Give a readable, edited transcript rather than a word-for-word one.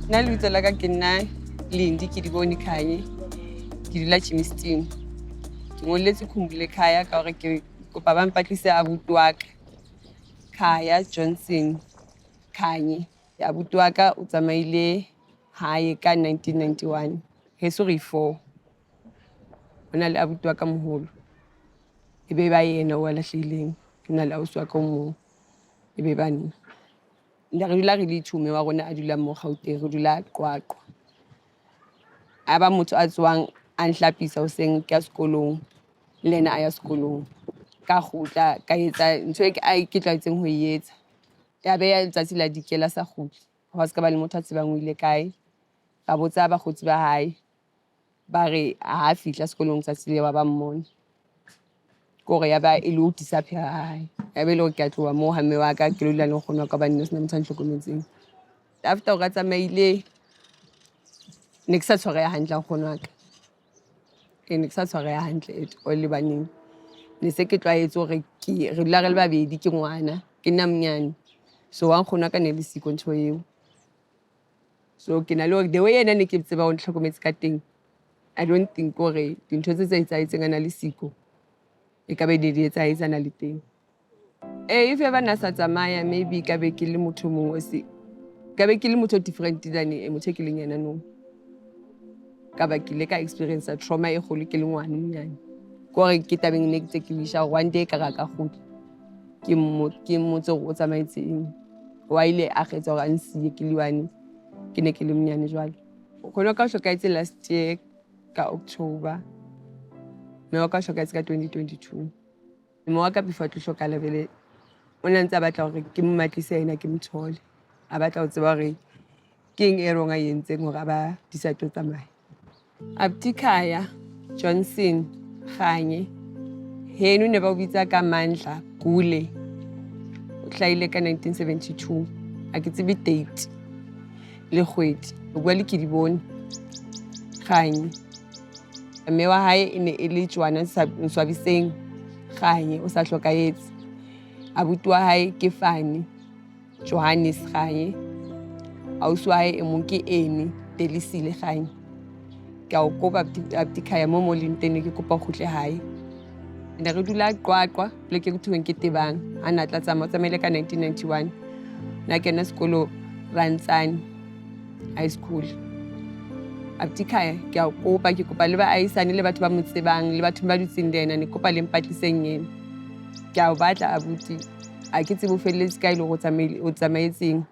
Nna lebitso la ka ke nna Lindi ke di bone Khanye. Ke dula Chimistin. Ke ngolletse Khumbule Khaya ka hore ke kopa ba mpatlise abuti wa ka. Khaya Johnson Khanye. Abuti wa ka o tsamaile hae ka 1991. Heso re 4. Hona le abuti wa ka moholo. Ebe ba yena o lahlehileng. Hona le ausi wa ka o mong. Ebe ba nna. Nda re dula re le thume wa rona a dula mo Gauteng, re dula Qwaqwa. Aba motho a tswang a nhlapisa hoseng ke ya sekolong, le ena a ya sekolong. Ka kgutla ka etsa ntho e ke tlwaetseng ho e etsa. Ya be ya letsatsi la dikela sa kgutla. Ho ska ba le motho a tsebang o ile kae. Ka botsa bakgotsi ba hae. Ba re ha fihla sekolong tsatsi le ba mmona. Kore ya ba e le ho disappear hae. Ya be le hore ke a tloha moo ha mme wa ka ke lo dula le nkgono wa ka hobane ne sena motho a nhlokometseng. After o ka tsamaile ne ke sa tshwareha hantle nkgono wa ka. Ne ke sa tshwareha hantle at all lebaneng. Ne se ke tlwaetse hore re dula re le babedi ke ngwana, ke nna monyane. So wa nkgono wa ka ne le siko ntho eo. So ke na le hore the way yena ne ke tseba ho ntlhokometse ka teng. I don't think hore dintho tse etsahetseng ana le siko e ka be di etsahetsana le teng. If ever na sa tsamaya maybe ka be ke le motho mongwe se ka be ke le motho different than motho ke leng yena no. Ka ba ke le ka experience trauma e kgolo ke le ngwana monyane. Kore ke tabeng ne ke ke wisha one day ka ka kgutla. Ke motse o tsamaetseng. Wa ile a kgetsa hore a nsiye ke le one ke ne ke le monyane jwale. Khona ka hlokahetse last year ka October. Me wa ka hlokahetse ka 2022. Mme wa ka before tlo hloka lebele o ne ntse a batla hore ke mmatlise ena ke mthole. A batla ho tseba hore ke eng e wrong a yentseng hore ba decide to tsamaya. Abuti Khaya Johnson Khanye. Heno ne ba o bitsa ka Mandla Gule. O hlaile ka 1972. A ke tsebe date le kgwedi. O bua le ke di bone Khanye. Mme wa hae e ne e le Joana Nswabiseng Khanye o sa hlokahetse. Abuti wa hae ke Fani Johannes Khanye. Ausi wa hae e mong ke Eni Delisile Khanye. Ke a o kopa abuti Khaya mo leng teng ke kopa khutle hae. Ne re dula Qwaqwa pleke ke thweng ke Tebang. A na tla tsamaile ka 1991. Na kena sekolo Rantsane High School. Abuti Khaya ke a o kopa le ba aisane le batho ba mo tsebang le batho ba dutseng le ena ne kopa le mpatliseng yena. Ke a o batla abuti. A ke tsebe o felletse ka ile go tsamaetseng